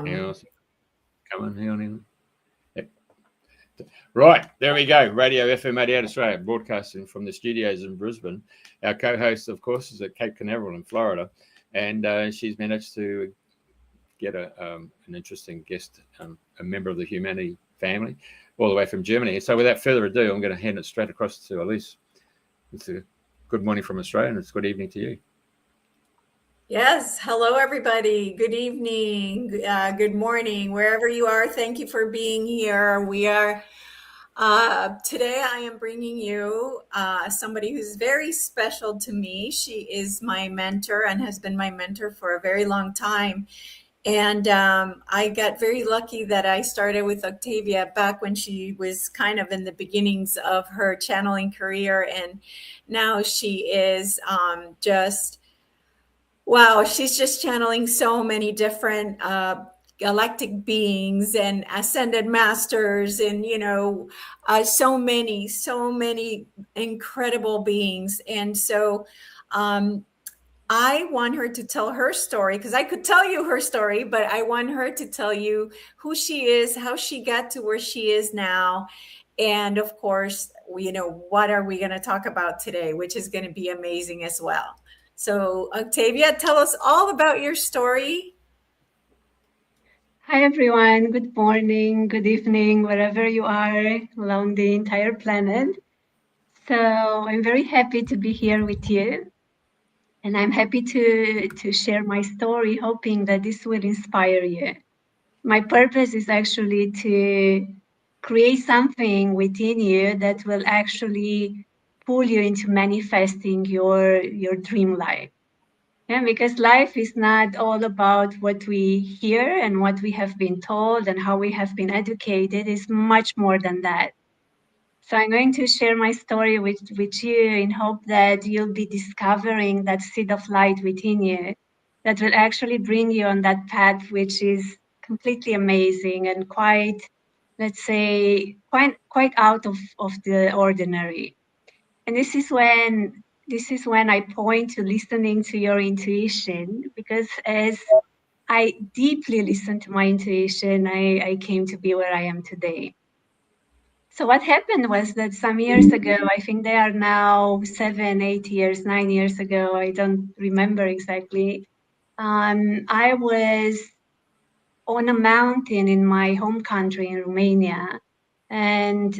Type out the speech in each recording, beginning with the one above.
Come on, hang on. Yep. Right, there we go. Radio FM 88 Australia, broadcasting from the studios in Brisbane. Our co-host, of course, is at Cape Canaveral in Florida, and she's managed to get an interesting guest, a member of the Humanity family, all the way from Germany. So without further ado, I'm going to hand it straight across to Elise. It's a good morning from Australia, and it's good evening to you. Yes. Hello, everybody. Good evening. Good morning, wherever you are. Thank you for being here. We are today I am bringing you somebody who's very special to me. She is my mentor and has been my mentor for a very long time. And I got very lucky that I started with Octavia back when she was kind of in the beginnings of her channeling career. And now she is wow, she's just channeling so many different galactic beings and ascended masters and, so many incredible beings. And so I want her to tell her story, because I could tell you her story, but I want her to tell you who she is, how she got to where she is now. And of course, what are we going to talk about today, which is going to be amazing as well. So, Octavia, tell us all about your story. Hi, everyone. Good morning, good evening, wherever you are along the entire planet. So I'm very happy to be here with you. And I'm happy to share my story, hoping that this will inspire you. My purpose is actually to create something within you that will actually pull you into manifesting your dream life. Yeah, because life is not all about what we hear and what we have been told and how we have been educated. It's much more than that. So I'm going to share my story with you in hope that you'll be discovering that seed of light within you that will actually bring you on that path, which is completely amazing and quite, let's say, quite out of the ordinary. And this is when I point to listening to your intuition, because as I deeply listened to my intuition, I came to be where I am today. So what happened was that some years ago, I think they are now 7, 8 years, 9 years ago, I don't remember exactly. I was on a mountain in my home country in Romania. And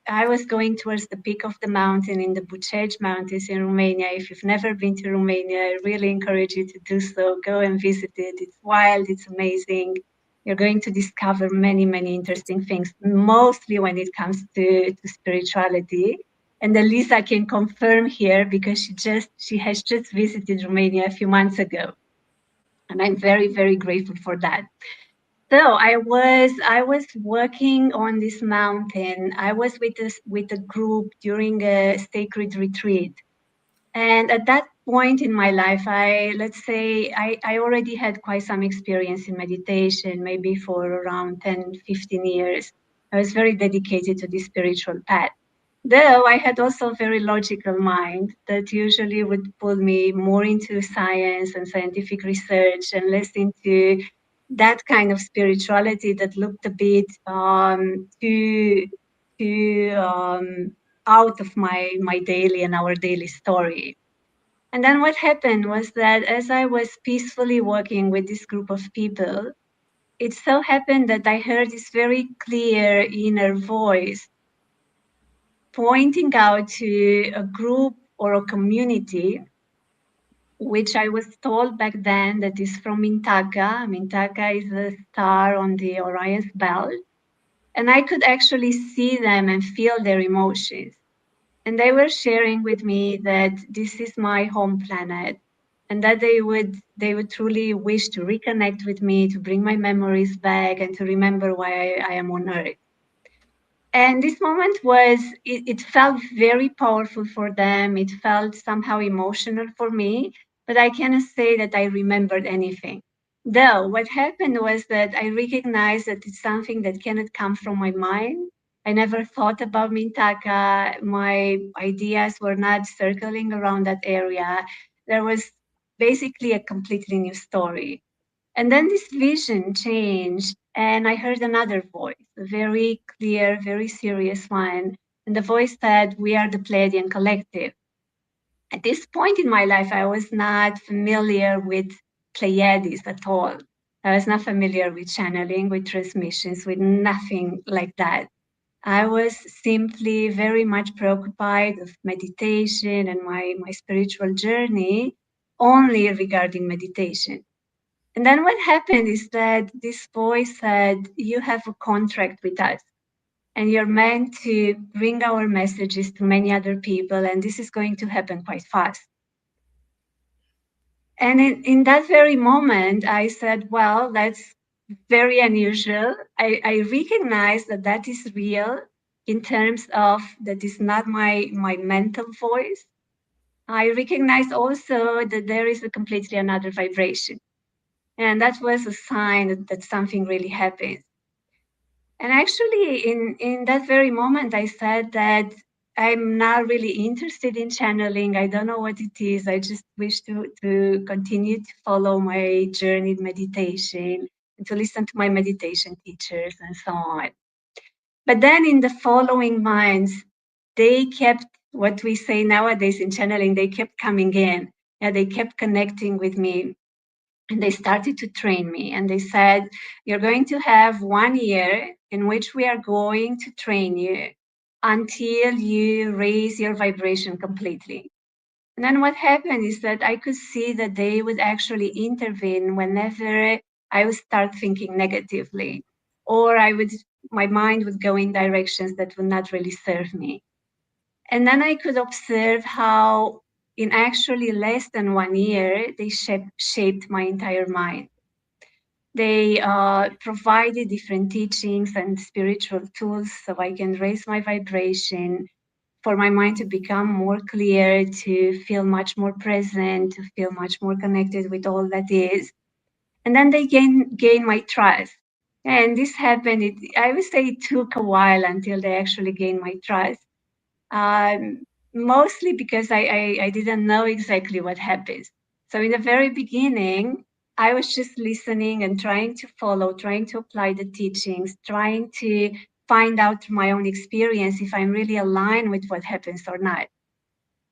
I was going towards the peak of the mountain in the Bucegi Mountains in Romania. If you've never been to Romania, I really encourage you to do so. Go and visit it. It's wild, it's amazing. You're going to discover many, many interesting things, mostly when it comes to spirituality. And Elisa can confirm here because she has just visited Romania a few months ago. And I'm very, very grateful for that. So I was working on this mountain. I was with a group during a sacred retreat. And at that point in my life, I already had quite some experience in meditation, maybe for around 10, 15 years. I was very dedicated to this spiritual path. Though I had also a very logical mind that usually would pull me more into science and scientific research and less into that kind of spirituality that looked a bit too out of my daily and our daily story. And then what happened was that as I was peacefully working with this group of people, it so happened that I heard this very clear inner voice pointing out to a group or a community, which I was told back then that is from Mintaka. Mintaka is a star on the Orion Belt. And I could actually see them and feel their emotions. And they were sharing with me that this is my home planet and that they would truly wish to reconnect with me, to bring my memories back and to remember why I am on Earth. And this moment it felt very powerful for them. It felt somehow emotional for me, but I cannot say that I remembered anything. Though what happened was that I recognized that it's something that cannot come from my mind. I never thought about Mintaka. My ideas were not circling around that area. There was basically a completely new story. And then this vision changed, and I heard another voice, a very clear, very serious one. And the voice said, "We are the Pleiadian collective." At this point in my life, I was not familiar with Pleiades at all. I was not familiar with channeling, with transmissions, with nothing like that. I was simply very much preoccupied with meditation and my spiritual journey only regarding meditation. And then what happened is that this voice said, "You have a contract with us, and you're meant to bring our messages to many other people, and this is going to happen quite fast." And in that very moment, I said, well, that's very unusual. I recognize that that is real in terms of that is not my mental voice. I recognize also that there is a completely another vibration. And that was a sign that something really happens. And actually, in that very moment, I said that I'm not really interested in channeling. I don't know what it is. I just wish to continue to follow my journey in meditation and to listen to my meditation teachers and so on. But then in the following months, they kept, what we say nowadays in channeling, they kept coming in. Yeah, they kept connecting with me. And they started to train me, and they said, "You're going to have 1 year in which we are going to train you until you raise your vibration completely." And then what happened is that I could see that they would actually intervene whenever I would start thinking negatively, or my mind would go in directions that would not really serve me. And then I could observe how in actually less than 1 year, they shaped my entire mind. They provided different teachings and spiritual tools so I can raise my vibration, for my mind to become more clear, to feel much more present, to feel much more connected with all that is. And then they gain my trust. And this happened, I would say it took a while until they actually gained my trust. Mostly because I didn't know exactly what happens. So in the very beginning, I was just listening and trying to follow, trying to apply the teachings, trying to find out through my own experience if I'm really aligned with what happens or not.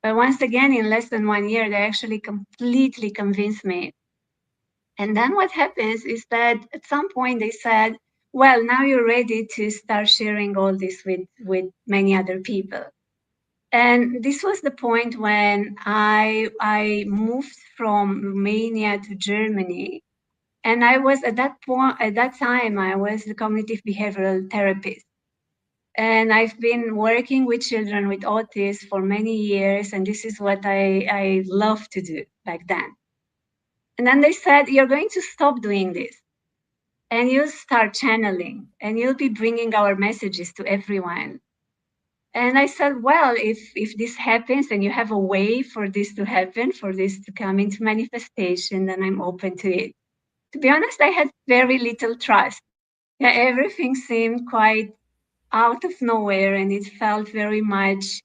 But once again, in less than 1 year, they actually completely convinced me. And then what happens is that at some point they said, well, now you're ready to start sharing all this with many other people. And this was the point when I moved from Romania to Germany. And I was at that time, I was a cognitive behavioral therapist. And I've been working with children with autism for many years. And this is what I love to do back then. And then they said, you're going to stop doing this, and you'll start channeling, and you'll be bringing our messages to everyone. And I said, well, if this happens and you have a way for this to happen, for this to come into manifestation, then I'm open to it. To be honest, I had very little trust. Yeah, everything seemed quite out of nowhere, and it felt very much,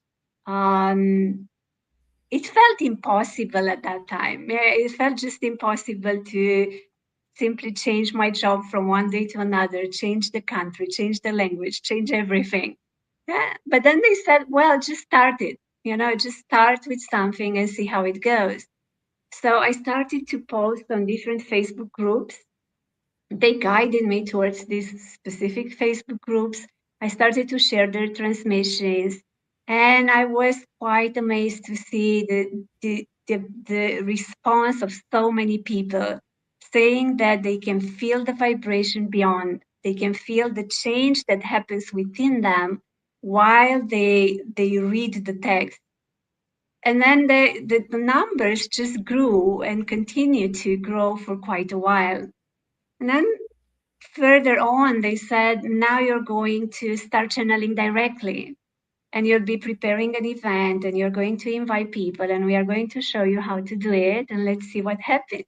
it felt impossible at that time. Yeah, it felt just impossible to simply change my job from one day to another, change the country, change the language, change everything. Yeah. But then they said, well, just start it, just start with something and see how it goes. So I started to post on different Facebook groups. They guided me towards these specific Facebook groups. I started to share their transmissions, and I was quite amazed to see the response of so many people saying that they can feel the vibration beyond. They can feel the change that happens within them while they read the text. And then the numbers just grew and continued to grow for quite a while. And then further on, they said, now you're going to start channeling directly, and you'll be preparing an event, and you're going to invite people, and we are going to show you how to do it, and let's see what happens.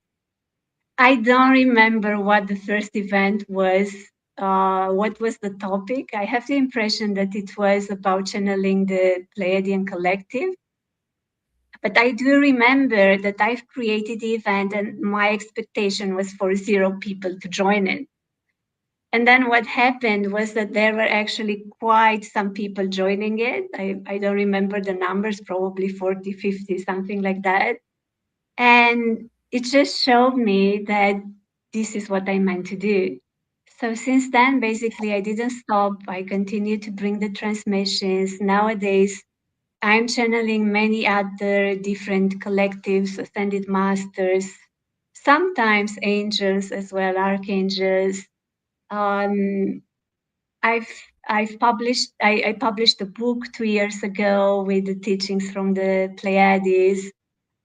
I don't remember what the first event was, what was the topic. I have the impression that it was about channeling the Pleiadian collective. But I do remember that I've created the event and my expectation was for 0 people to join it. And then what happened was that there were actually quite some people joining it. I don't remember the numbers, probably 40, 50, something like that. And it just showed me that this is what I meant to do. So since then, basically, I didn't stop. I continued to bring the transmissions. Nowadays, I'm channeling many other different collectives, ascended masters, sometimes angels as well, archangels. Um, I've I published a book 2 years ago with the teachings from the Pleiades.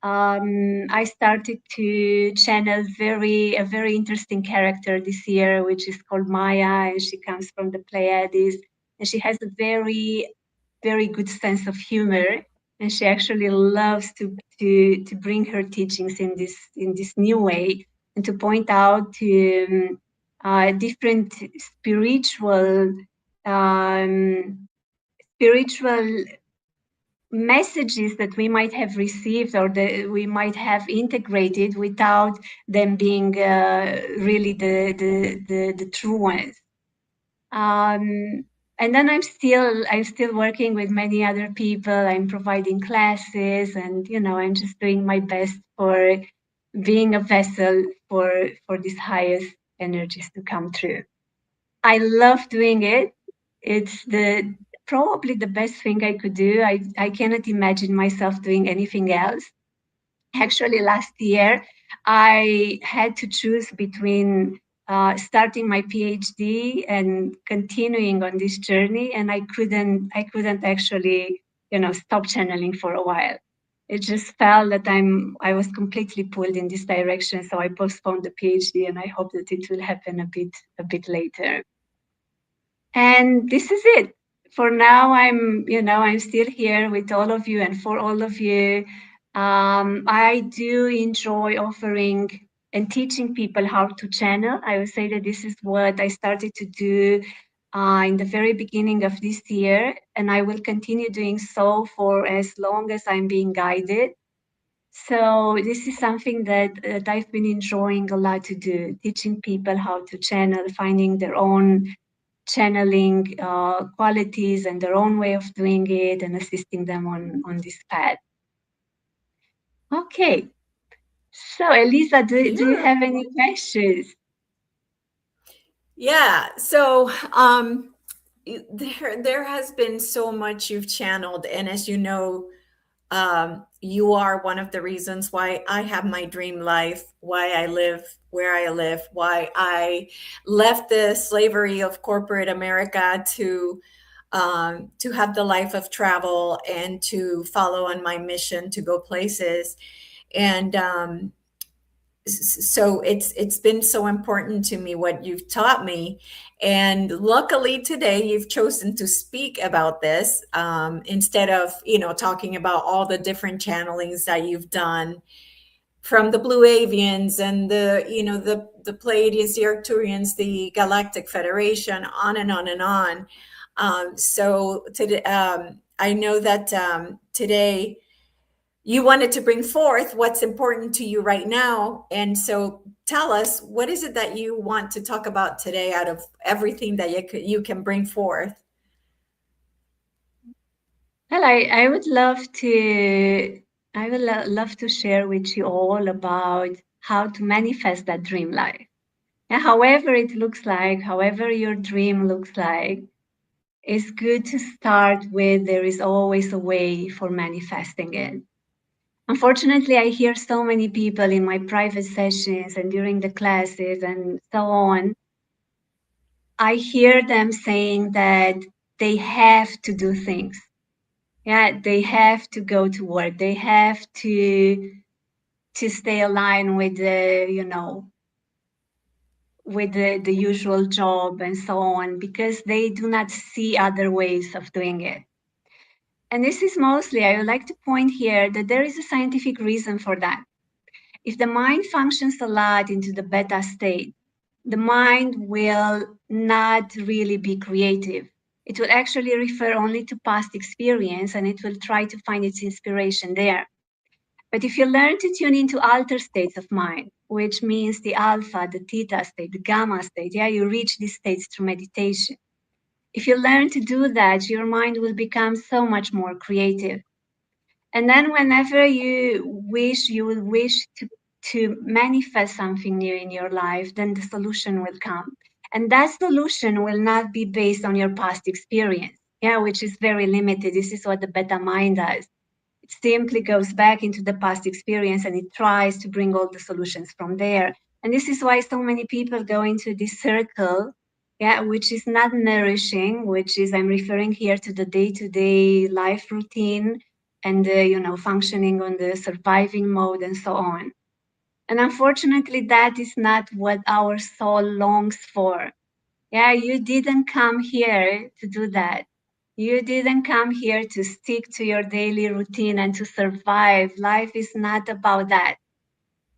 I started to channel a very interesting character this year, which is called Maya, and she comes from the Pleiades, and she has a very good sense of humor, and she actually loves to bring her teachings in this new way and to point out to different um, spiritual messages that we might have received or that we might have integrated without them being really the true ones. And then I'm still working with many other people. I'm providing classes, and I'm just doing my best for being a vessel for these highest energies to come through. I love doing it. It's probably the best thing I could do. I cannot imagine myself doing anything else. Actually, last year, I had to choose between starting my PhD and continuing on this journey, and I couldn't actually, stop channeling for a while. It just felt that I was completely pulled in this direction, so I postponed the PhD, and I hope that it will happen a bit later. And this is it. For now, I'm still here with all of you and for all of you. I do enjoy offering and teaching people how to channel. I would say that this is what I started to do in the very beginning of this year, and I will continue doing so for as long as I'm being guided. So this is something that I've been enjoying a lot to do, teaching people how to channel, finding their own channeling qualities and their own way of doing it, and assisting them on this path. Okay. So Elisa, do you have any questions? Yeah. So there has been so much you've channeled, and as you know, you are one of the reasons why I have my dream life, why I live where I live, why I left the slavery of corporate America to have the life of travel and to follow on my mission to go places. And so it's been so important to me what you've taught me, and luckily today you've chosen to speak about this instead of talking about all the different channelings that you've done from the Blue Avians and the Pleiades, the Arcturians, the Galactic Federation, on and on and on. So today, I know that today you wanted to bring forth what's important to you right now. And so tell us, what is it that you want to talk about today out of everything that you can bring forth? Well, I would love to share with you all about how to manifest that dream life. And however it looks like, however your dream looks like, it's good to start with there is always a way for manifesting it. Unfortunately, I hear so many people in my private sessions and during the classes and so on. I hear them saying that they have to do things. Yeah, they have to go to work. They have to stay aligned with the usual job and so on, because they do not see other ways of doing it. And this is mostly, I would like to point here that there is a scientific reason for that. If the mind functions a lot into the beta state, the mind will not really be creative. It will actually refer only to past experience, and it will try to find its inspiration there. But if you learn to tune into altered states of mind, which means the alpha, the theta state, the gamma state, you reach these states through meditation. If you learn to do that, your mind will become so much more creative. And then whenever you will wish to manifest something new in your life, then the solution will come. And that solution will not be based on your past experience, which is very limited. This is what the beta mind does. It simply goes back into the past experience and it tries to bring all the solutions from there. And this is why so many people go into this circle, which is not nourishing, which is, I'm referring here to the day-to-day life routine and, functioning on the surviving mode and so on. And unfortunately, that is not what our soul longs for. You didn't come here to do that. You didn't come here to stick to your daily routine and to survive. Life is not about that.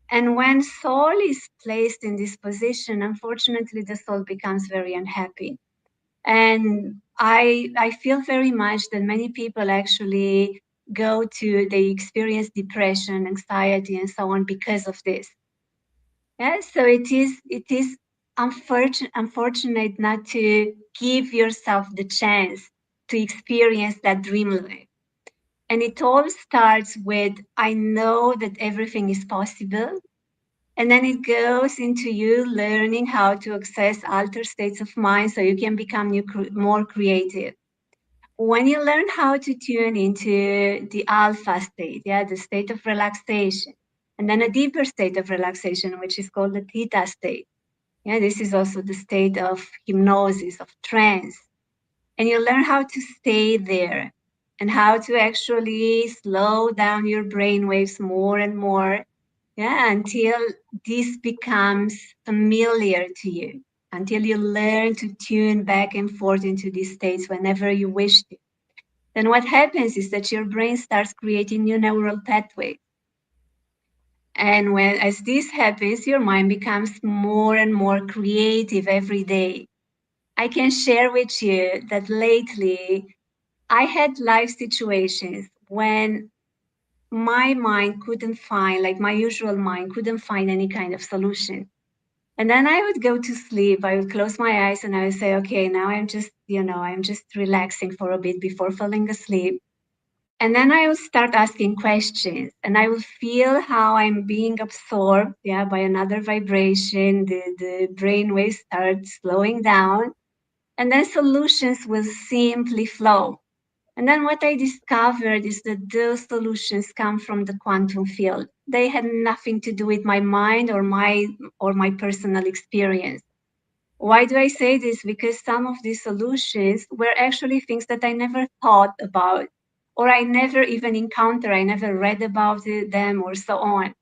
And when soul is placed in this position, unfortunately, the soul becomes very unhappy. And I feel very much that many people actually they experience depression, anxiety, and so on because of this. So it is unfortunate not to give yourself the chance to experience that dream life. And it all starts with, I know that everything is possible. And then it goes into you learning how to access altered states of mind so you can become more creative. When you learn how to tune into the alpha state, the state of relaxation, and then a deeper state of relaxation, which is called the theta state. This is also the state of hypnosis, of trance. And you learn how to stay there and how to actually slow down your brain waves more and more, until this becomes familiar to you, until you learn to tune back and forth into these states whenever you wish to. Then what happens is that your brain starts creating new neural pathways. And as this happens, your mind becomes more and more creative every day. I can share with you that lately I had life situations when my mind couldn't find, like my usual mind couldn't find any kind of solution. And then I would go to sleep, I would close my eyes and I would say, okay, now I'm just relaxing for a bit before falling asleep. And then I will start asking questions and I will feel how I'm being absorbed by another vibration. The brain waves start slowing down and then solutions will simply flow. And then what I discovered is that those solutions come from the quantum field. They had nothing to do with my mind or my personal experience. Why do I say this? Because some of these solutions were actually things that I never thought about, or I never even encountered, I never read about them or so on.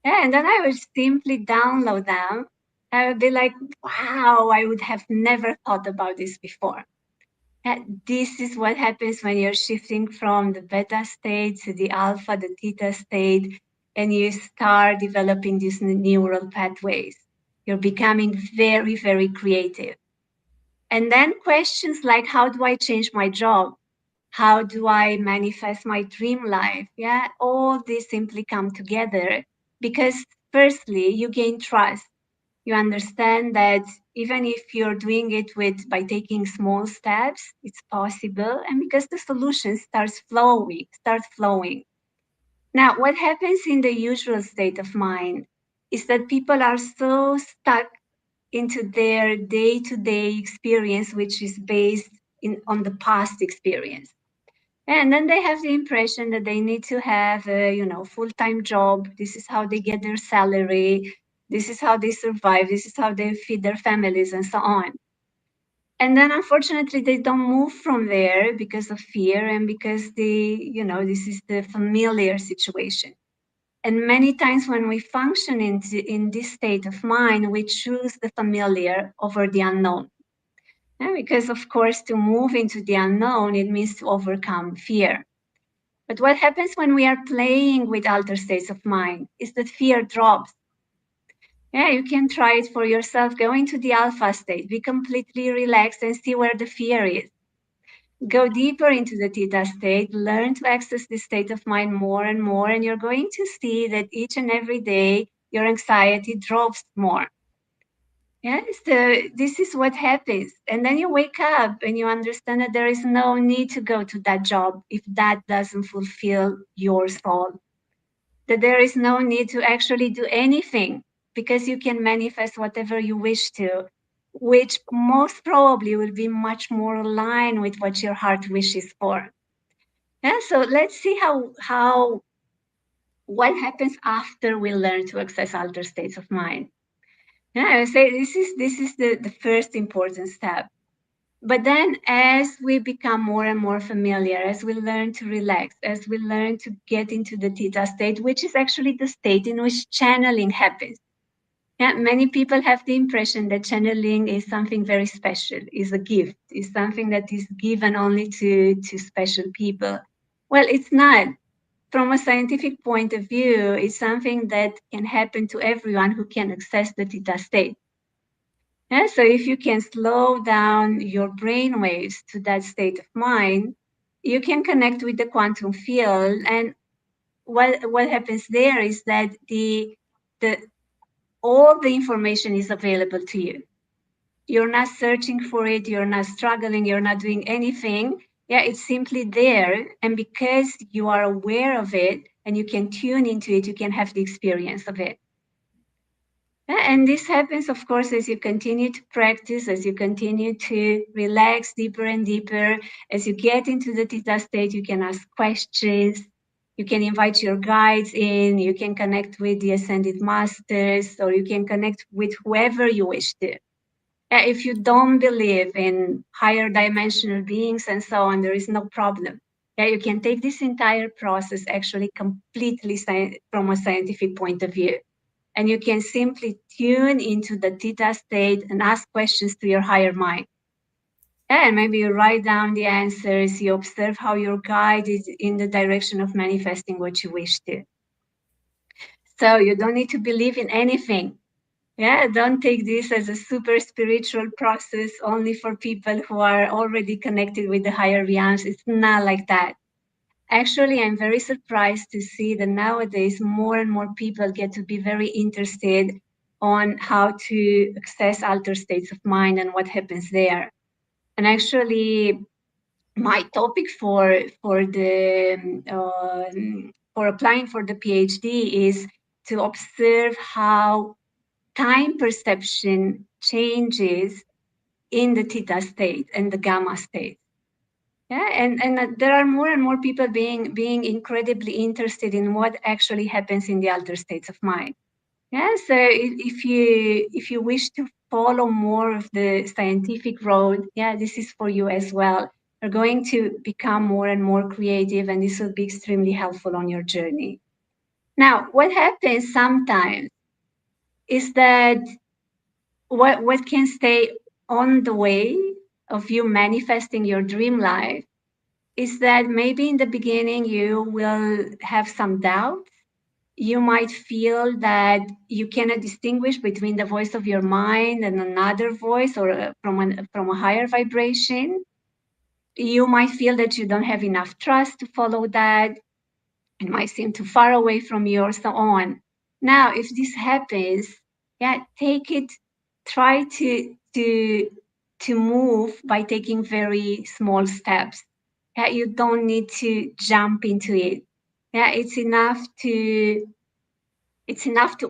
And then I would simply download them. I would be like, wow, I would have never thought about this before. This is what happens when you're shifting from the beta state to the alpha, the theta state, and you start developing these neural pathways. You're becoming very, very creative. And then questions like, how do I change my job? How do I manifest my dream life? All these simply come together because firstly, you gain trust. You understand that even if you're doing it by taking small steps, it's possible. And because the solution starts flowing. Now, what happens in the usual state of mind is that people are so stuck into their day-to-day experience, which is based on the past experience. And then they have the impression that they need to have a full-time job. This is how they get their salary. This is how they survive. This is how they feed their families and so on. And then unfortunately, they don't move from there because of fear and because this is the familiar situation. And many times when we function in this state of mind, we choose the familiar over the unknown. Because of course, to move into the unknown, it means to overcome fear. But what happens when we are playing with altered states of mind is that fear drops. You can try it for yourself. Go into the alpha state, be completely relaxed and see where the fear is. Go deeper into the theta state, learn to access this state of mind more and more, and you're going to see that each and every day your anxiety drops more. Yeah, so this is what happens. And then you wake up and you understand that there is no need to go to that job if that doesn't fulfill your soul. That there is no need to actually do anything because you can manifest whatever you wish to, which most probably will be much more aligned with what your heart wishes for. Yeah, so let's see what happens after we learn to access altered states of mind. Yeah, I would say this is the first important step. But then as we become more and more familiar, as we learn to relax, as we learn to get into the theta state, which is actually the state in which channeling happens. Yeah, many people have the impression that channeling is something very special, is a gift, is something that is given only to special people. Well, it's not. From a scientific point of view, it's something that can happen to everyone who can access the theta state. Yeah, so if you can slow down your brain waves to that state of mind, you can connect with the quantum field. And what happens there is that the all the information is available to you. You're not searching for it, you're not struggling, you're not doing anything. Yeah, it's simply there. And because you are aware of it and you can tune into it, you can have the experience of it. And this happens, of course, as you continue to practice, as you continue to relax deeper and deeper. As you get into the theta state, you can ask questions. You can invite your guides in. You can connect with the ascended masters, or you can connect with whoever you wish to. If you don't believe in higher dimensional beings and so on, there is no problem. You can take this entire process actually completely from a scientific point of view. And you can simply tune into the theta state and ask questions to your higher mind. And maybe you write down the answers, you observe how your guide is in the direction of manifesting what you wish to. So you don't need to believe in anything. Yeah, don't take this as a super spiritual process only for people who are already connected with the higher realms. It's not like that. Actually, I'm very surprised to see that nowadays more and more people get to be very interested on how to access altered states of mind and what happens there. And actually, my topic for applying for the PhD is to observe how time perception changes in the theta state and the gamma state. Yeah, and there are more and more people being incredibly interested in what actually happens in the altered states of mind. Yeah, so if you wish to follow more of the scientific road, yeah, this is for you as well. You're going to become more and more creative, and this will be extremely helpful on your journey. Now, what happens sometimes is that what can stay on the way of you manifesting your dream life is that maybe in the beginning you will have some doubts. You might feel that you cannot distinguish between the voice of your mind and another voice or from a higher vibration. You might feel that you don't have enough trust to follow that. It might seem too far away from you or so on. Now, if this happens, yeah, take it, try to move by taking very small steps. Yeah, you don't need to jump into it. Yeah, it's enough to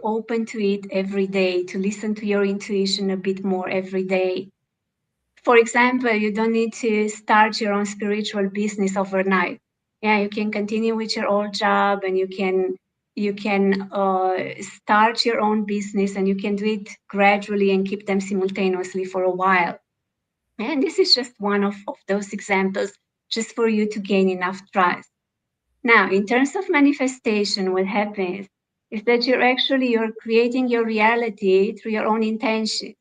open to it every day, to listen to your intuition a bit more every day. For example, you don't need to start your own spiritual business overnight. Yeah, you can continue with your old job, and you can start your own business, and you can do it gradually and keep them simultaneously for a while. And this is just one of those examples, just for you to gain enough trust. Now, in terms of manifestation, what happens is that you're creating your reality through your own intention.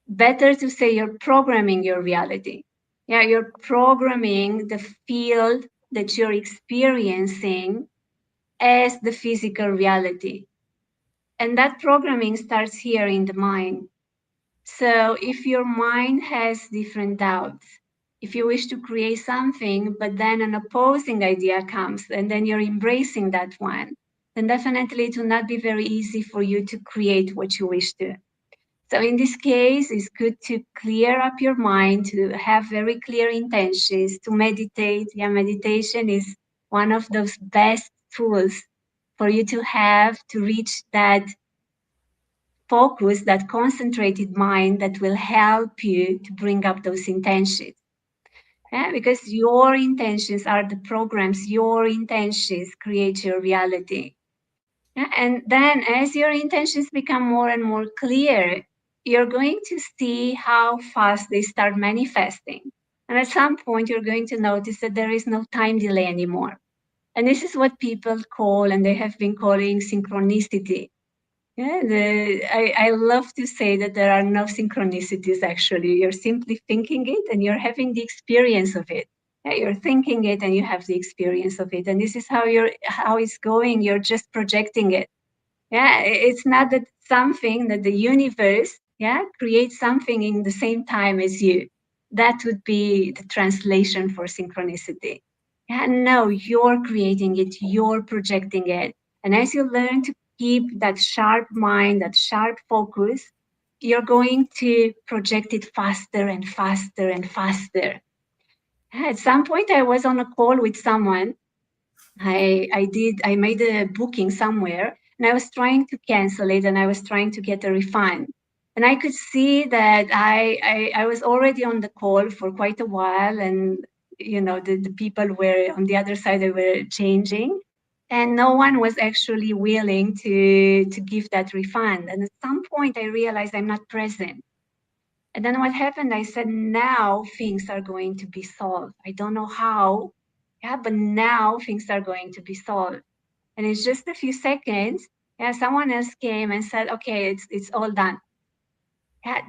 Better to say you're programming your reality. Yeah, you're programming the field that you're experiencing as the physical reality. And that programming starts here in the mind. So if your mind has different doubts, If you wish to create something, but then an opposing idea comes and then you're embracing that one, then definitely it will not be very easy for you to create what you wish to. So in this case, it's good to clear up your mind, to have very clear intentions, to meditate. Yeah, meditation is one of those best tools for you to have to reach that focus, that concentrated mind that will help you to bring up those intentions. Yeah, because your intentions are the programs, your intentions create your reality. Yeah, and then as your intentions become more and more clear, you're going to see how fast they start manifesting. And at some point, you're going to notice that there is no time delay anymore. And this is what people call, and they have been calling, synchronicity. Yeah, I love to say that there are no synchronicities actually. You're simply thinking it and you're having the experience of it. Yeah, you're thinking it and you have the experience of it. And this is how it's going. You're just projecting it. Yeah, it's not that something that the universe, yeah, creates something in the same time as you. That would be the translation for synchronicity. Yeah, no, you're creating it, you're projecting it. And as you learn to keep that sharp mind, that sharp focus, you're going to project it faster and faster and faster. At some point, I was on a call with someone. I made a booking somewhere and I was trying to cancel it and I was trying to get a refund. And I could see that I was already on the call for quite a while, and the people were on the other side, they were changing, and no one was actually willing to give that refund. And at some point I realized I'm not present. And then what happened, I said, now things are going to be solved. I don't know how, yeah, but now things are going to be solved. And it's just a few seconds, yeah, someone else came and said, okay, it's all done. Yeah,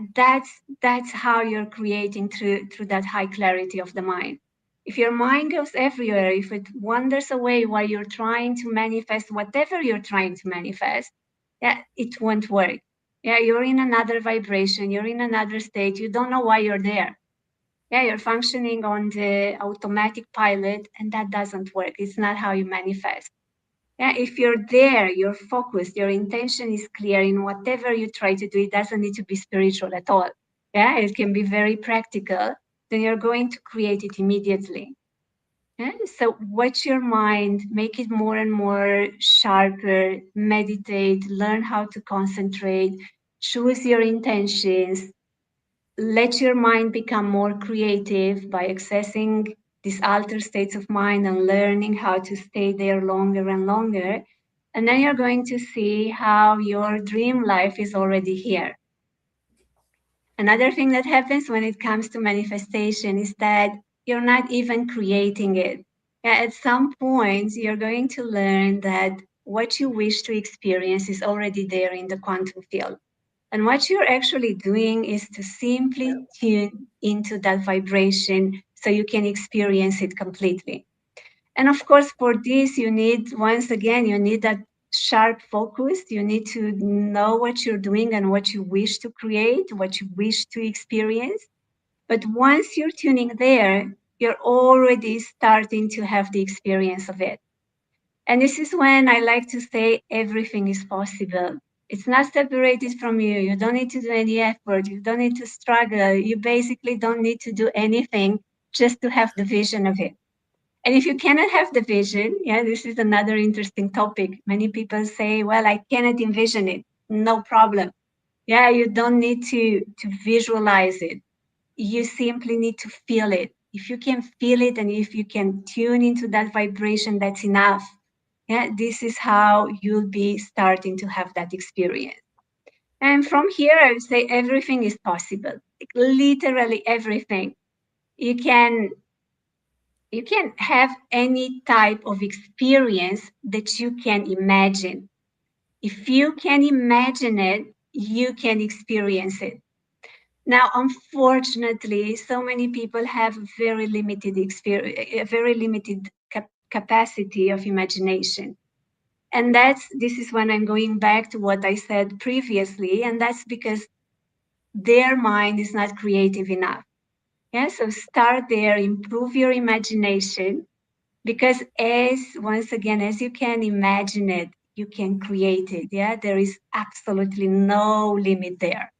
that's how you're creating through that high clarity of the mind. If your mind goes everywhere, if it wanders away while you're trying to manifest whatever you're trying to manifest, yeah, it won't work. Yeah, you're in another vibration, you're in another state, you don't know why you're there. Yeah, you're functioning on the automatic pilot, and that doesn't work. It's not how you manifest. Yeah, if you're there, you're focused, your intention is clear in whatever you try to do, it doesn't need to be spiritual at all. Yeah, it can be very practical, then you're going to create it immediately. Yeah? So watch your mind, make it more and more sharper, meditate, learn how to concentrate, choose your intentions, let your mind become more creative by accessing these altered states of mind and learning how to stay there longer and longer. And then you're going to see how your dream life is already here. Another thing that happens when it comes to manifestation is that you're not even creating it. At some point, you're going to learn that what you wish to experience is already there in the quantum field. And what you're actually doing is to simply tune into that vibration so you can experience it completely. And of course, for this, you need that sharp focus. You need to know what you're doing and what you wish to create, what you wish to experience. But once you're tuning there, you're already starting to have the experience of it. And this is when I like to say everything is possible. It's not separated from you. You don't need to do any effort. You don't need to struggle. You basically don't need to do anything just to have the vision of it. And if you cannot have the vision, yeah, this is another interesting topic. Many people say, well, I cannot envision it. No problem. Yeah, you don't need to visualize it. You simply need to feel it. If you can feel it and if you can tune into that vibration, that's enough. Yeah, this is how you'll be starting to have that experience. And from here, I would say everything is possible. Like, literally everything. You can have any type of experience that you can imagine. If you can imagine it, you can experience it. Now, unfortunately, so many people have very limited experience, a very limited capacity of imagination. And this is when I'm going back to what I said previously, and that's because their mind is not creative enough. Yeah, so start there, improve your imagination, because once again, as you can imagine it, you can create it. Yeah, there is absolutely no limit there.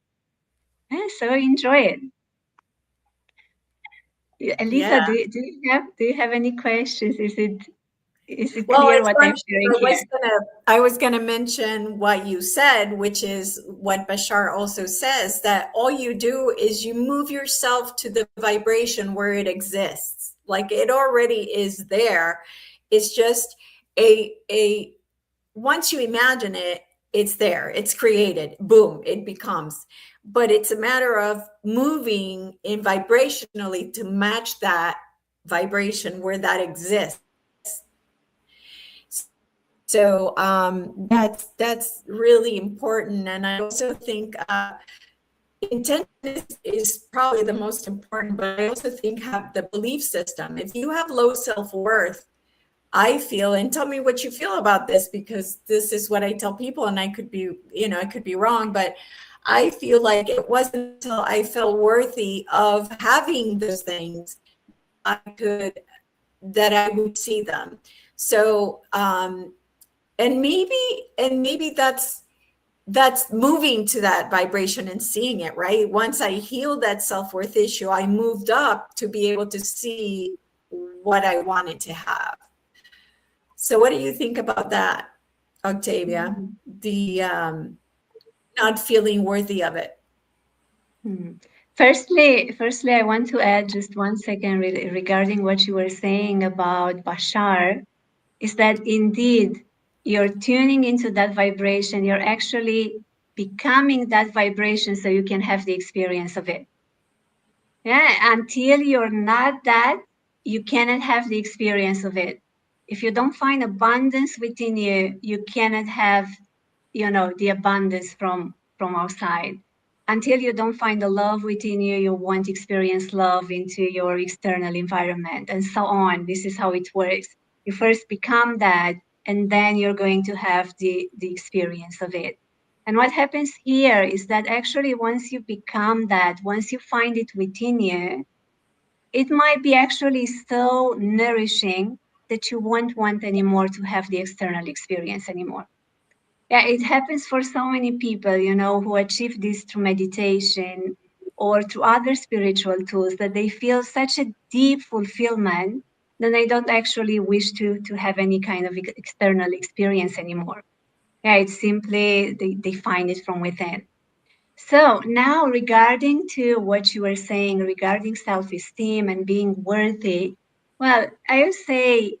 Yeah, so enjoy it. Elisa, Yeah. do you have any questions? Is it Well, clear it's what funny I'm sharing because here? I was gonna mention what you said, which is what Bashar also says, that all you do is you move yourself to the vibration where it exists. Like it already is there. It's just a once you imagine it, it's there, it's created, boom, it becomes. But it's a matter of moving in vibrationally to match that vibration where that exists. So that's really important. And I also think intention is probably the most important, but I also think have the belief system. If you have low self-worth, I feel, and tell me what you feel about this, because this is what I tell people, and I could be, I could be wrong, but I feel like it wasn't until I felt worthy of having those things that I would see them. So, and maybe that's moving to that vibration and seeing it, right? Once I healed that self-worth issue, I moved up to be able to see what I wanted to have. So what do you think about that, Octavia? Mm-hmm. The not feeling worthy of it. Hmm. Firstly, I want to add just 1 second regarding what you were saying about Bashar, is that indeed you're tuning into that vibration, you're actually becoming that vibration so you can have the experience of it. Yeah, until you're not that, you cannot have the experience of it. If you don't find abundance within you, you cannot have, the abundance from outside. Until you don't find the love within you, you won't experience love into your external environment, and so on. This is how it works. You first become that, and then you're going to have the experience of it. And what happens here is that actually, once you become that, once you find it within you, it might be actually so nourishing that you won't want anymore to have the external experience anymore. Yeah, it happens for so many people, who achieve this through meditation or through other spiritual tools, that they feel such a deep fulfillment that they don't actually wish to have any kind of external experience anymore. Yeah, it's simply they find it from within. So now, regarding to what you were saying regarding self-esteem and being worthy, well, I would say,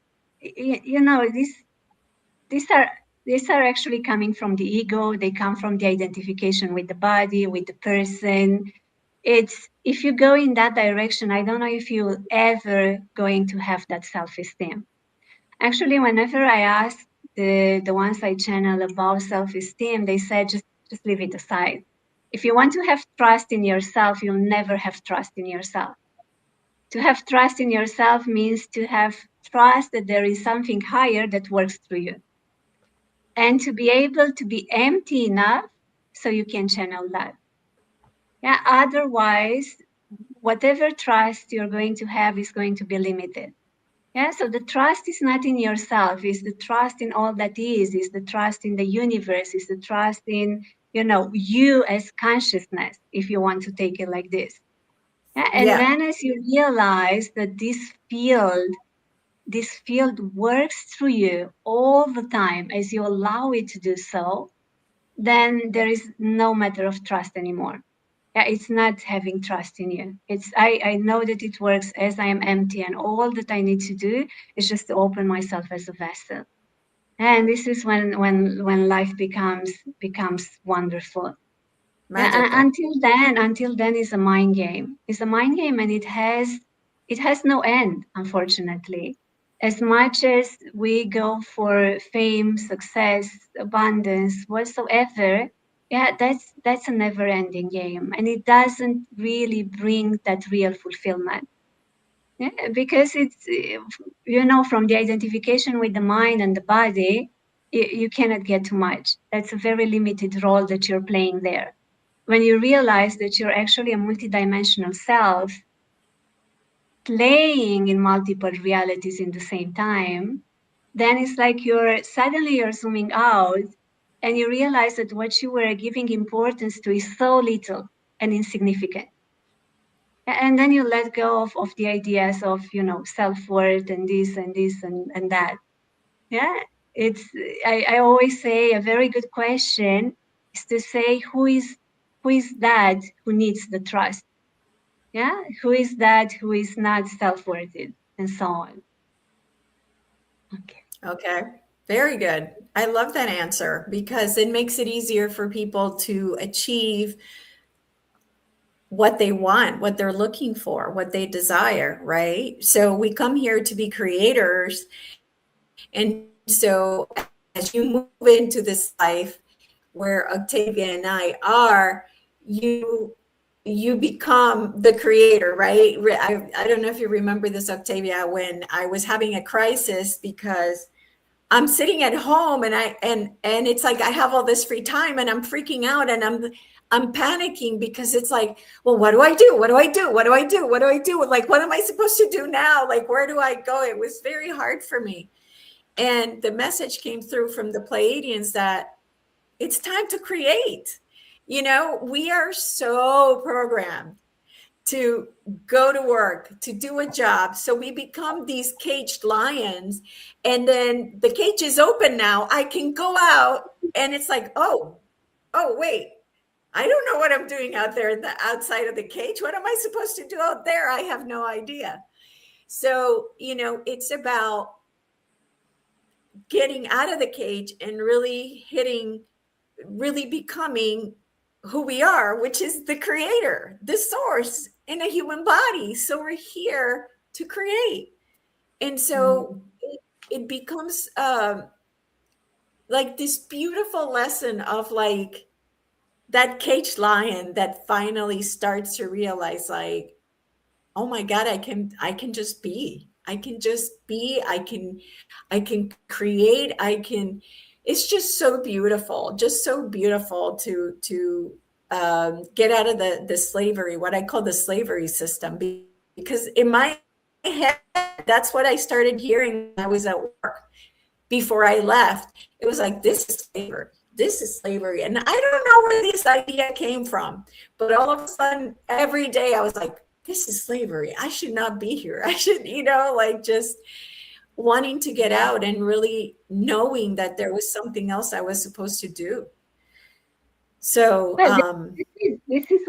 these are these are actually coming from the ego. They come from the identification with the body, with the person. It's, if you go in that direction, I don't know if you're ever going to have that self-esteem. Actually, whenever I ask the ones I channel about self-esteem, they said just leave it aside. If you want to have trust in yourself, you'll never have trust in yourself. To have trust in yourself means to have trust that there is something higher that works through you, and to be able to be empty enough so you can channel that. Yeah, otherwise, whatever trust you're going to have is going to be limited. Yeah, so the trust is not in yourself, it's the trust in all that is the trust in the universe, is the trust in, you as consciousness, if you want to take it like this. Yeah, and Yeah. then as you realize that this field works through you all the time, as you allow it to do so, then there is no matter of trust anymore. Yeah, it's not having trust in you. It's I know that it works as I am empty, and all that I need to do is just to open myself as a vessel. And this is when life becomes wonderful. Yeah, Magical. until then is a mind game. It's a mind game, and it has no end, unfortunately. As much as we go for fame, success, abundance, whatsoever, yeah, that's a never-ending game, and it doesn't really bring that real fulfillment. Yeah, because it's from the identification with the mind and the body, you cannot get too much. That's a very limited role that you're playing there. When you realize that you're actually a multidimensional self, playing in multiple realities in the same time, then it's like you're zooming out and you realize that what you were giving importance to is so little and insignificant. And then you let go of the ideas of, self-worth and this and this and that. Yeah, I always say a very good question is to say, who is that who needs the trust? Yeah, who is that who is not self-worthy, and so on. Okay. Okay. Very good. I love that answer because it makes it easier for people to achieve what they want, what they're looking for, what they desire, right? So we come here to be creators. And so as you move into this life where Octavia and I are, you become the creator, right? I don't know if you remember this, Octavia, when I was having a crisis because I'm sitting at home and it's like I have all this free time and I'm freaking out and I'm panicking because it's like, well, what do I do? What do I do? What do I do? What do I do? Like, what am I supposed to do now? Like, where do I go? It was very hard for me. And the message came through from the Pleiadians that it's time to create. We are so programmed to go to work, to do a job. So we become these caged lions. And then the cage is open now. I can go out and it's like, oh, wait, I don't know what I'm doing out there in the outside of the cage. What am I supposed to do out there? I have no idea. So, it's about getting out of the cage and really becoming who we are, which is the creator, the source in a human body. So we're here to create. And so it becomes like this beautiful lesson of like that caged lion that finally starts to realize like, oh my God, I can just be. I can just be. I can create. It's just so beautiful to get out of the slavery, what I call the slavery system, because in my head, that's what I started hearing when I was at work before I left. It was like, this is slavery. This is slavery. And I don't know where this idea came from, but all of a sudden, every day I was like, this is slavery. I should not be here. I should, like just wanting to get out and really knowing that there was something else I was supposed to do. So this is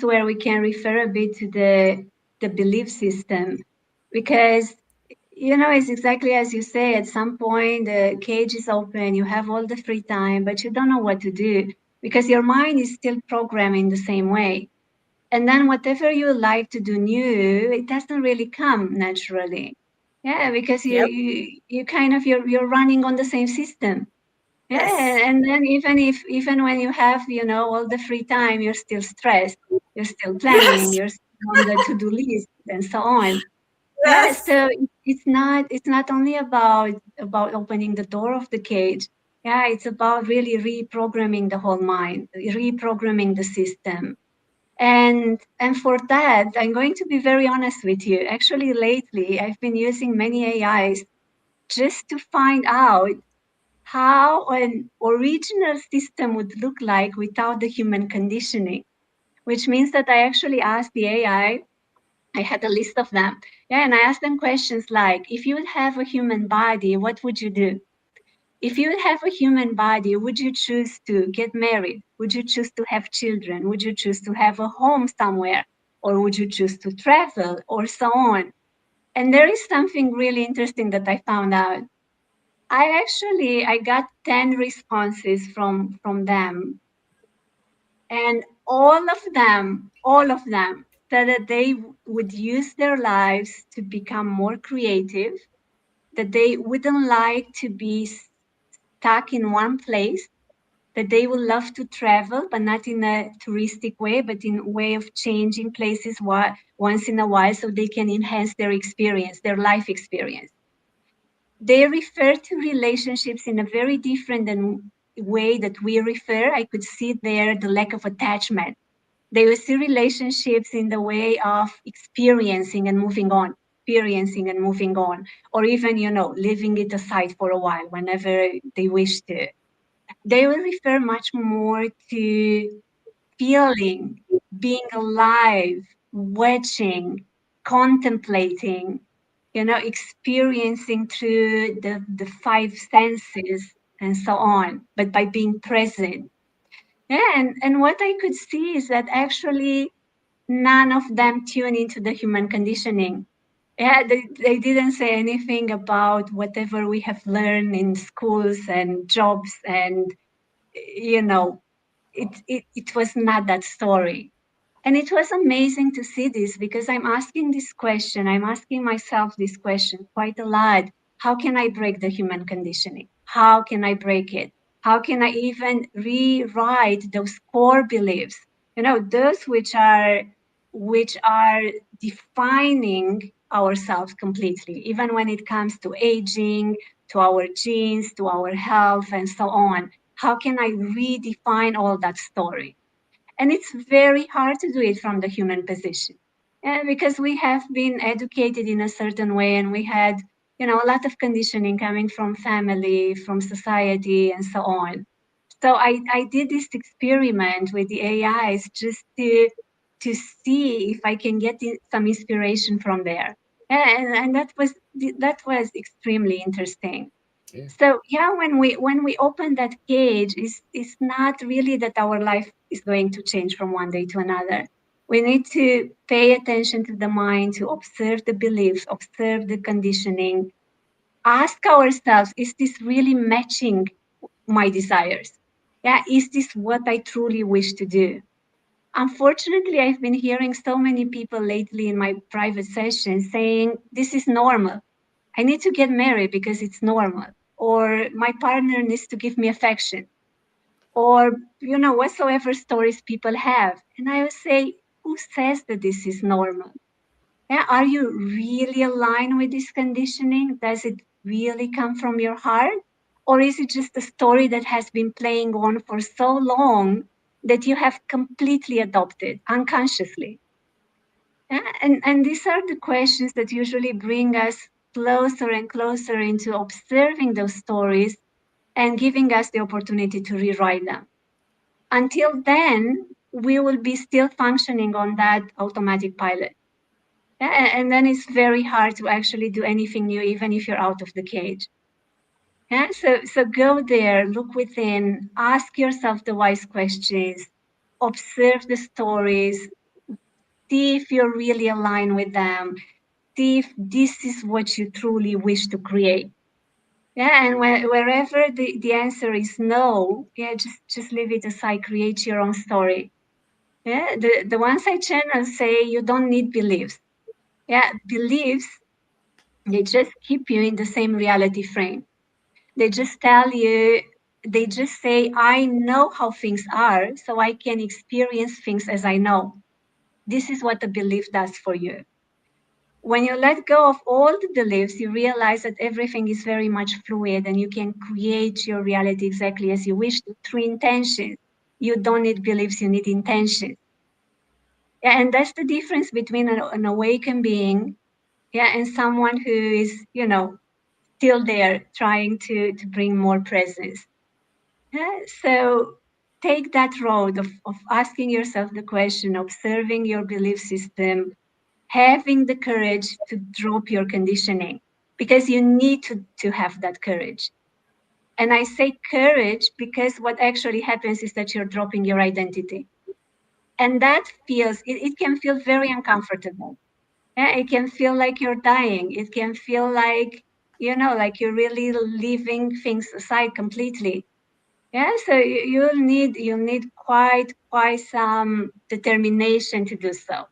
where we can refer a bit to the belief system, because it's exactly as you say. At some point the cage is open, you have all the free time, but you don't know what to do because your mind is still programming the same way. And then whatever you like to do new, it doesn't really come naturally. Yeah, because you kind of you're running on the same system. Yeah, yes. and then even when you have all the free time, you're still stressed, you're still planning, Yes. you're still on the to-do list and so on. Yeah, Yes. so it's not only about opening the door of the cage. Yeah, it's about really reprogramming the whole mind, reprogramming the system. And for that, I'm going to be very honest with you. Actually, lately, I've been using many AIs just to find out how an original system would look like without the human conditioning, which means that I actually asked the AI, I had a list of them. Yeah, and I asked them questions like, if you would have a human body, what would you do? If you would have a human body, would you choose to get married? Would you choose to have children? Would you choose to have a home somewhere? Or would you choose to travel or so on? And there is something really interesting that I found out. I got 10 responses from them, and all of them said that they would use their lives to become more creative, that they wouldn't like to be stuck in one place, that they would love to travel, but not in a touristic way, but in a way of changing places once in a while so they can enhance their experience, their life experience. They refer to relationships in a very different way that we refer. I could see there the lack of attachment. They will see relationships in the way of experiencing and moving on, or even, leaving it aside for a while whenever they wish to. They will refer much more to feeling, being alive, watching, contemplating, experiencing through the five senses and so on, but by being present. Yeah, and what I could see is that actually none of them tune into the human conditioning. Yeah, they didn't say anything about whatever we have learned in schools and jobs, and it was not that story. And it was amazing to see this, because I'm asking myself this question quite a lot. How can I break the human conditioning? How can I break it? How can I even rewrite those core beliefs? Those which are defining ourselves completely, even when it comes to aging, to our genes, to our health, and so on. How can I redefine all that story? And it's very hard to do it from the human position. Because we have been educated in a certain way, and we had, a lot of conditioning coming from family, from society, and so on. So I did this experiment with the AIs just to see if I can get some inspiration from there. And that was extremely interesting. Yeah. So yeah, when we open that cage, it's not really that our life is going to change from one day to another. We need to pay attention to the mind, to observe the beliefs, observe the conditioning, ask ourselves, is this really matching my desires? Yeah, is this what I truly wish to do? Unfortunately, I've been hearing so many people lately in my private sessions saying this is normal. I need to get married because it's normal, or my partner needs to give me affection, or, whatsoever stories people have. And I would say, who says that this is normal? Yeah, are you really aligned with this conditioning? Does it really come from your heart? Or is it just a story that has been playing on for so long that you have completely adopted unconsciously? Yeah, and these are the questions that usually bring us closer and closer into observing those stories and giving us the opportunity to rewrite them. Until then, we will be still functioning on that automatic pilot. Yeah, and then it's very hard to actually do anything new, even if you're out of the cage. Yeah, so go there, look within, ask yourself the wise questions, observe the stories, see if you're really aligned with them, see if this is what you truly wish to create. Yeah, and wherever the answer is no, yeah, just leave it aside, create your own story. Yeah, the ones I channel say you don't need beliefs. Yeah, beliefs, they just keep you in the same reality frame. They just tell you, they just say, I know how things are, so I can experience things as I know. This is what a belief does for you. When you let go of all the beliefs, you realize that everything is very much fluid, and you can create your reality exactly as you wish to through intention. You don't need beliefs, you need intention. Yeah, and that's the difference between an awakened being, yeah, and someone who is, still there trying to bring more presence. Yeah, so take that road of asking yourself the question, observing your belief system, having the courage to drop your conditioning, because you need to have that courage. And I say courage because what actually happens is that you're dropping your identity. And that it can feel very uncomfortable. Yeah, it can feel like you're dying. It can feel like, like you're really leaving things aside completely. Yeah, so you'll need quite some determination to do so.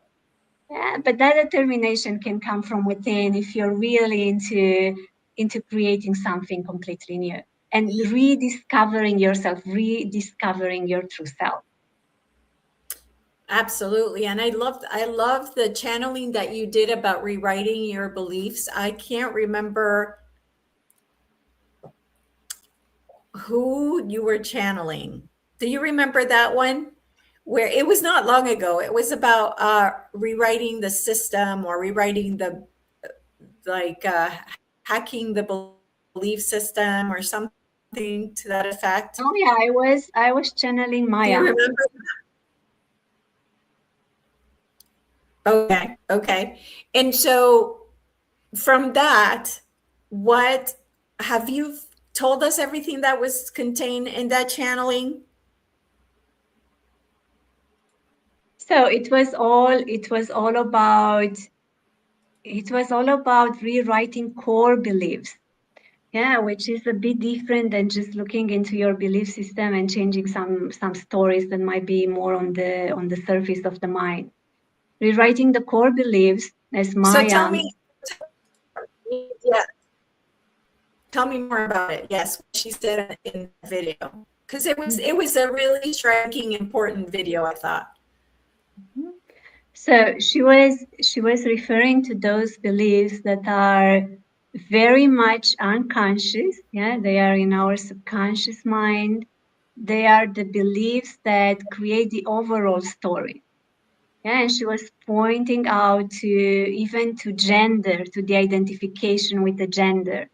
Yeah, but that determination can come from within if you're really into creating something completely new and rediscovering yourself, rediscovering your true self. Absolutely. And I love the channeling that you did about rewriting your beliefs. I can't remember who you were channeling. Do you remember that one? where it was not long ago. It was about rewriting the system or rewriting the like hacking the belief system or something to that effect. Oh yeah, I was channeling Do Maya. you remember? Okay, okay. And so from that, what have you told us everything that was contained in that channeling? So it was all about rewriting core beliefs. Yeah, which is a bit different than just looking into your belief system and changing some stories that might be more on the surface of the mind. Rewriting the core beliefs, as So Maya. yeah, tell me more about it. Yes, what she said in the video, because it was a really striking, important video, I thought. So she was referring to those beliefs that are very much unconscious. Yeah, they are in our subconscious mind. They are the beliefs that create the overall story. Yeah, and she was pointing out to even to gender, to the identification with the gender.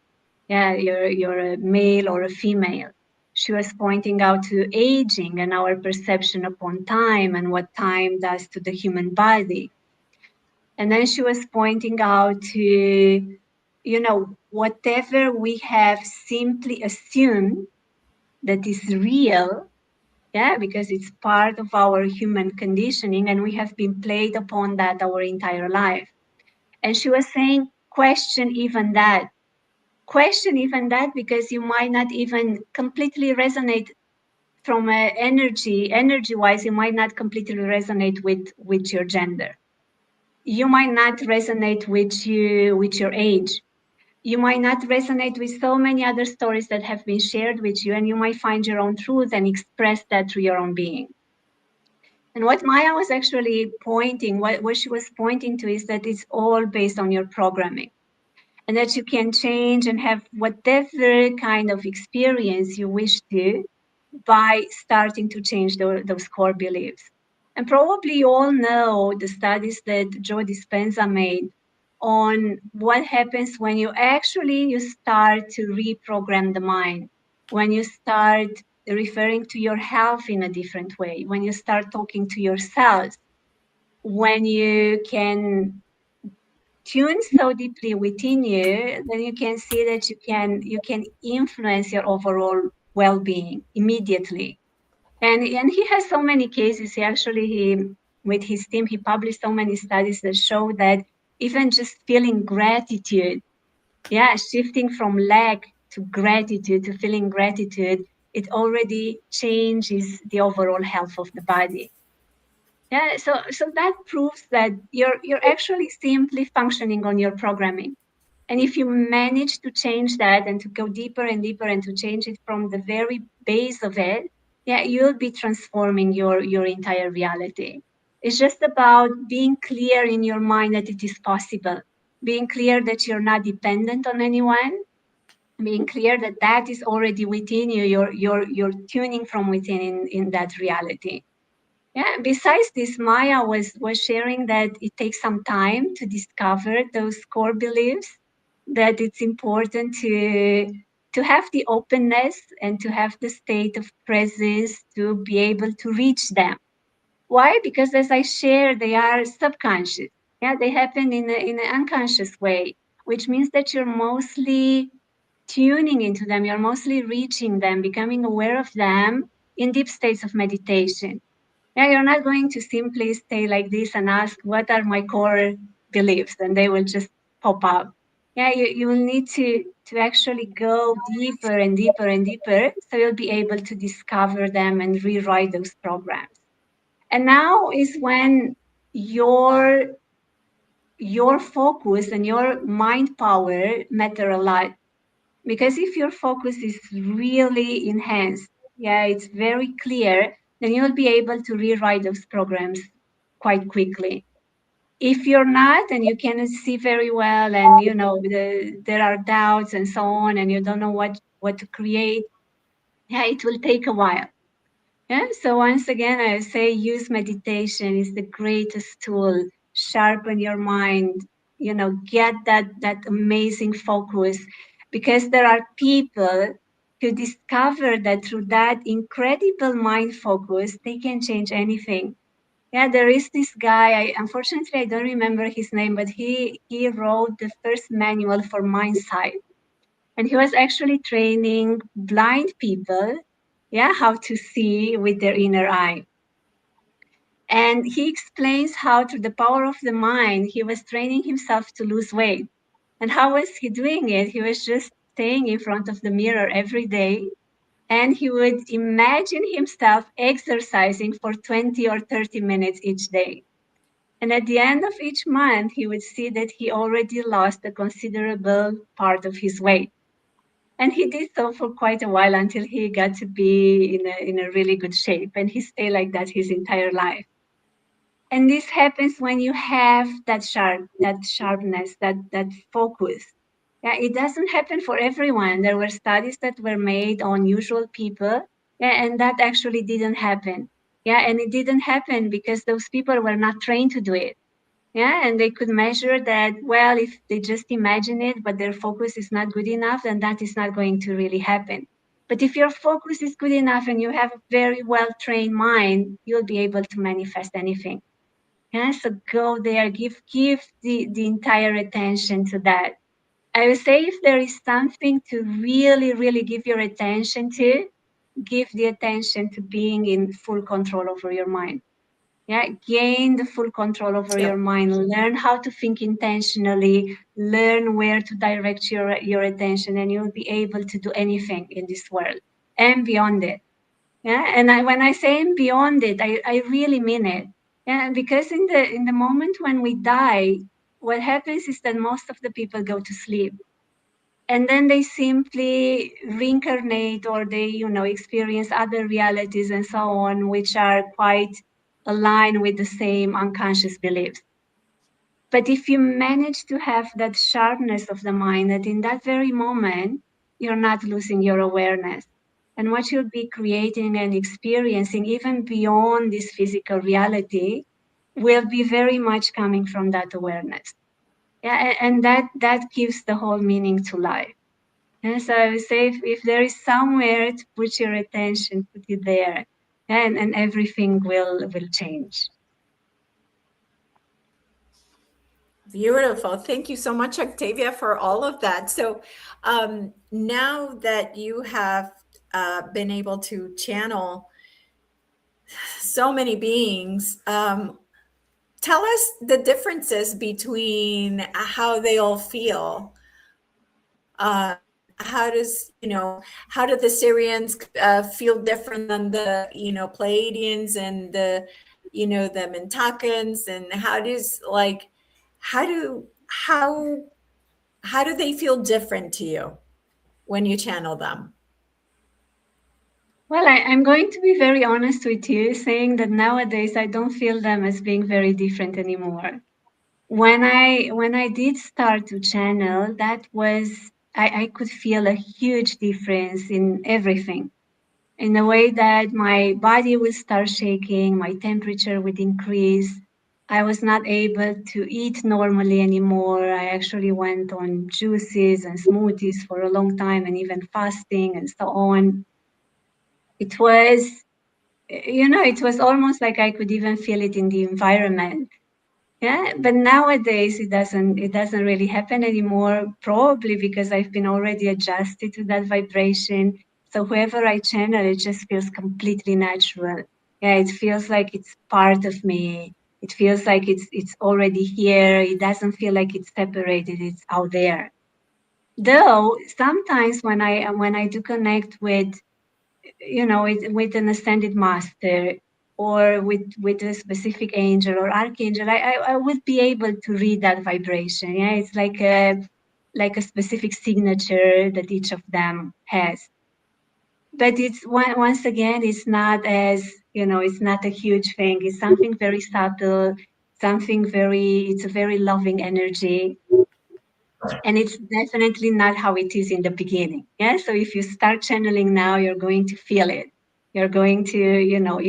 Yeah, you're a male or a female. She was pointing out to aging and our perception upon time and what time does to the human body. And then she was pointing out to, whatever we have simply assumed that is real, yeah, because it's part of our human conditioning and we have been played upon that our entire life. And she was saying, question even that. Question even that because you might not even completely resonate from energy wise, you might not completely resonate with your gender. You might not resonate with your age. You might not resonate with so many other stories that have been shared with you, and you might find your own truth and express that through your own being. And what Maya was actually what she was pointing to is that it's all based on your programming, and that you can change and have whatever kind of experience you wish to by starting to change those core beliefs. And probably you all know the studies that Joe Dispenza made on what happens when you start to reprogram the mind, when you start referring to your health in a different way, when you start talking to yourself, when you can tune so deeply within you, then you can see that you can influence your overall well-being immediately. And he has so many cases. He with his team, he published so many studies that show that even just feeling gratitude, yeah, shifting from lack to gratitude, to feeling gratitude, it already changes the overall health of the body. Yeah, so that proves that you're actually simply functioning on your programming. And if you manage to change that and to go deeper and deeper and to change it from the very base of it, yeah, you'll be transforming your entire reality. It's just about being clear in your mind that it is possible, being clear that you're not dependent on anyone, being clear that that is already within you. You're tuning from within in that reality. Yeah, besides this, Maya was sharing that it takes some time to discover those core beliefs, that it's important to have the openness and to have the state of presence to be able to reach them. Why? Because as I share, they are subconscious. Yeah, they happen in an unconscious way, which means that you're mostly tuning into them, you're mostly reaching them, becoming aware of them in deep states of meditation. Yeah, you're not going to simply stay like this and ask, what are my core beliefs? And they will just pop up. Yeah, you will need to actually go deeper and deeper and deeper so you'll be able to discover them and rewrite those programs. And now is when your focus and your mind power matter a lot. Because if your focus is really enhanced, yeah, it's very clear, then you'll be able to rewrite those programs quite quickly. If you're not and you cannot see very well and there are doubts and so on and you don't know what to create, yeah, it will take a while. Yeah. So once again, I say use meditation is the greatest tool. Sharpen your mind. Get that amazing focus, because there are people who discover that through that incredible mind focus, they can change anything. Yeah, there is this guy. Unfortunately I don't remember his name, but he wrote the first manual for mindsight, and he was actually training blind people, yeah, how to see with their inner eye. And he explains how through the power of the mind, he was training himself to lose weight. And how was he doing it? He was just staying in front of the mirror every day, and he would imagine himself exercising for 20 or 30 minutes each day. And at the end of each month, he would see that he already lost a considerable part of his weight. And he did so for quite a while until he got to be in a really good shape. And he stayed like that his entire life. And this happens when you have that sharpness, that focus. Yeah, it doesn't happen for everyone. There were studies that were made on usual people, yeah, and that actually didn't happen. Yeah, and it didn't happen because those people were not trained to do it. Yeah, and they could measure that, well, if they just imagine it, but their focus is not good enough, then that is not going to really happen. But if your focus is good enough and you have a very well trained mind, you'll be able to manifest anything. Yeah, so go there, give the entire attention to that. I would say if there is something to really, really give your attention to, give the attention to being in full control over your mind. Yeah, gain the full control over Yeah. your mind. Learn how to think intentionally. Learn where to direct your attention, and you'll be able to do anything in this world and beyond it. Yeah, and when I say and beyond it, I really mean it. Yeah, because in the moment when we die, what happens is that most of the people go to sleep, and then they simply reincarnate, or they experience other realities and so on, which are quite aligned with the same unconscious beliefs. But if you manage to have that sharpness of the mind, that in that very moment you're not losing your awareness, and what you'll be creating and experiencing even beyond this physical reality will be very much coming from that awareness. Yeah, and that gives the whole meaning to life. And so I would say if there is somewhere to put your attention, put it there, and everything will change. Beautiful. Thank you so much, Octavia, for all of that. So now that you have been able to channel so many beings, tell us the differences between how they all feel. How does, how do the Syrians feel different than the, Pleiadians and the Mintakans, and how do, how do they feel different to you when you channel them? Well, I'm going to be very honest with you, saying that nowadays I don't feel them as being very different anymore. When I did start to channel, that was I could feel a huge difference in everything. In the way that my body would start shaking, my temperature would increase. I was not able to eat normally anymore. I actually went on juices and smoothies for a long time, and even fasting and so on. It was, it was almost like I could even feel it in the environment. Yeah, but nowadays it doesn't really happen anymore, probably because I've been already adjusted to that vibration. So whoever I channel, it just feels completely natural. Yeah, it feels like it's part of me. It feels like it's already here. It doesn't feel like it's separated, it's out there. Though sometimes when I do connect with an ascended master, or with a specific angel or archangel, I would be able to read that vibration. Yeah, it's like a specific signature that each of them has. But once again, it's not as, it's not a huge thing. It's something very subtle, it's a very loving energy. And it's definitely not how it is in the beginning. Yeah. So if you start channeling now, you're going to feel it. You're going to,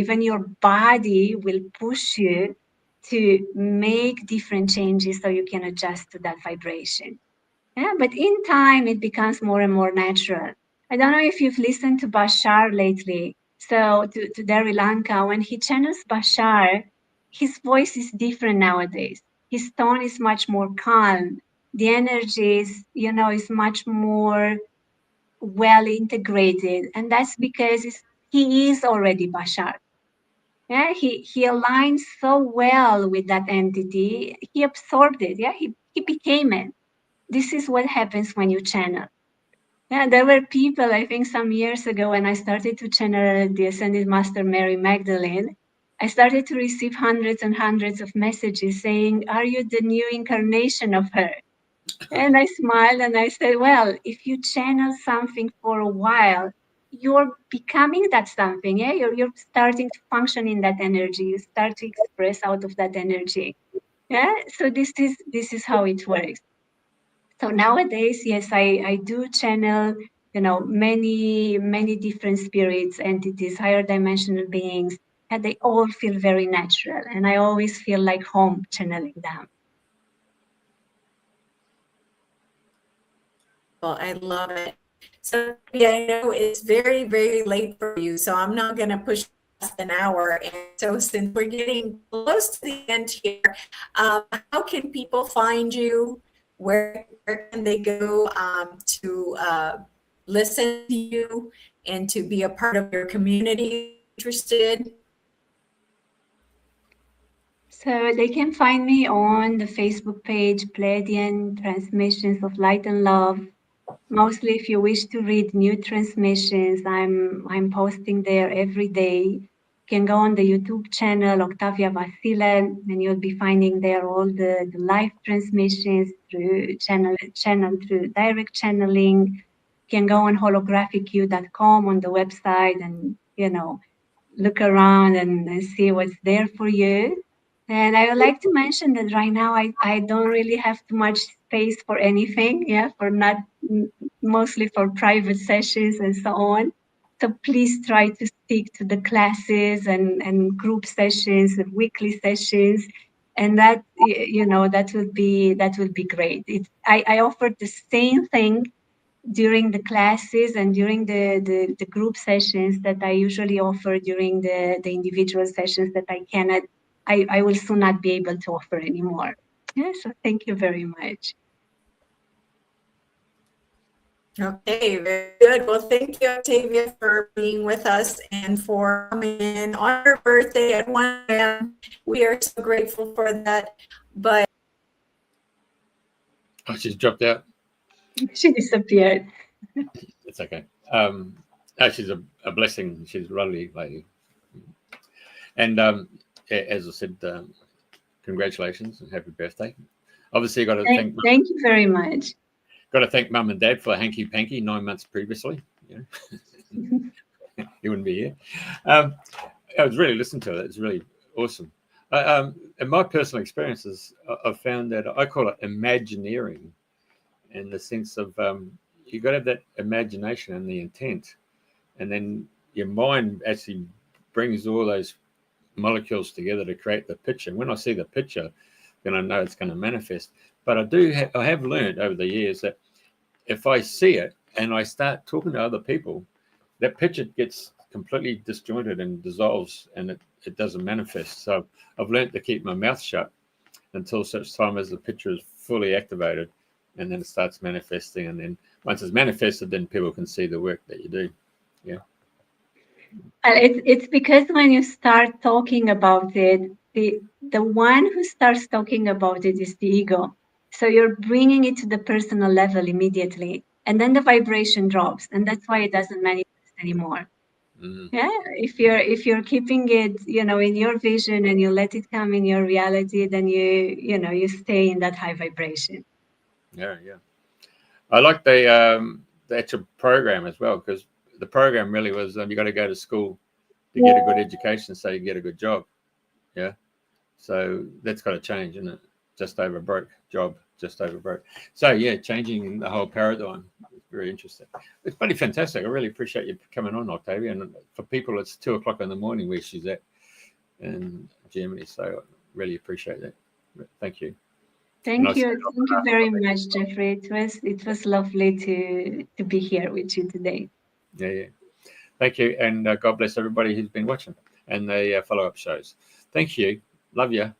even your body will push you to make different changes so you can adjust to that vibration. Yeah, but in time, it becomes more and more natural. I don't know if you've listened to Bashar lately. So to Dari Lanka, when he channels Bashar, his voice is different nowadays. His tone is much more calm. The energy is much more well integrated. And that's because he is already Bashar. Yeah, he aligns so well with that entity. He absorbed it. Yeah, he became it. This is what happens when you channel. Yeah, there were people, I think some years ago when I started to channel the Ascended Master Mary Magdalene, I started to receive hundreds and hundreds of messages saying, "Are you the new incarnation of her?" And I smiled and I said, well, if you channel something for a while, you're becoming that something. Yeah, you're starting to function in that energy. You start to express out of that energy. Yeah, so this is how it works. So nowadays, yes, I do channel, many different spirits, entities, higher dimensional beings, and they all feel very natural. And I always feel like home channeling them. Well, I love it. So yeah, I know it's very, very late for you, so I'm not going to push past an hour. And so since we're getting close to the end here, how can people find you? Where can they go to listen to you and to be a part of your community interested? So they can find me on the Facebook page, Pleiadian Transmissions of Light and Love. Mostly if you wish to read new transmissions, I'm posting there every day. You can go on the YouTube channel, Octavia Vasile, and you'll be finding there all the live transmissions through channel through direct channeling. You can go on holographicu.com on the website and, look around and see what's there for you. And I would like to mention that right now I don't really have too much space for anything, yeah, for not mostly for private sessions and so on. So please try to stick to the classes and group sessions and weekly sessions. And that, that would be great. I offer the same thing during the classes and during the group sessions that I usually offer during the individual sessions that I will soon not be able to offer anymore. Yeah, so thank you very much. Okay, very good. Well, thank you, Octavia, for being with us and for coming in on your birthday at 1 a.m. We are so grateful for that. But she's dropped out. She disappeared. It's okay. No, she's a blessing. She's a lovely lady. And as I said, congratulations and happy birthday. Obviously, you got to thank you very much. Got to thank Mum and Dad for hanky panky 9 months previously. You wouldn't be here. I was really listening to it. It's really awesome. In my personal experiences, I've found that I call it imagineering, in the sense of you got to have that imagination and the intent, and then your mind actually brings all those molecules together to create the picture. When I see the picture, then I know it's going to manifest. But I have learned over the years that if I see it and I start talking to other people, that picture gets completely disjointed and dissolves, and it doesn't manifest. So I've learned to keep my mouth shut until such time as the picture is fully activated, and then it starts manifesting. And then once it's manifested, then people can see the work that you do. Yeah. It's because when you start talking about it, the one who starts talking about it is the ego. So you're bringing it to the personal level immediately, and then the vibration drops, and that's why it doesn't manifest anymore. Mm-hmm. Yeah, if you're keeping it, in your vision, and you let it come in your reality, then you stay in that high vibration. Yeah. I like the actual program as well, because the program really was you got to go to school to get a good education so you get a good job. Yeah. So that's got to change, isn't it? Just over broke job, just over broke. So yeah, changing the whole paradigm is very interesting. It's bloody fantastic. I really appreciate you coming on, Octavia. And for people, it's 2:00 in the morning where she's at in Germany. So I really appreciate that. Thank you. Thank you very much, Jeffrey. It was lovely to be here with you today. Yeah. Thank you, and God bless everybody who's been watching and the follow-up shows. Thank you. Love you.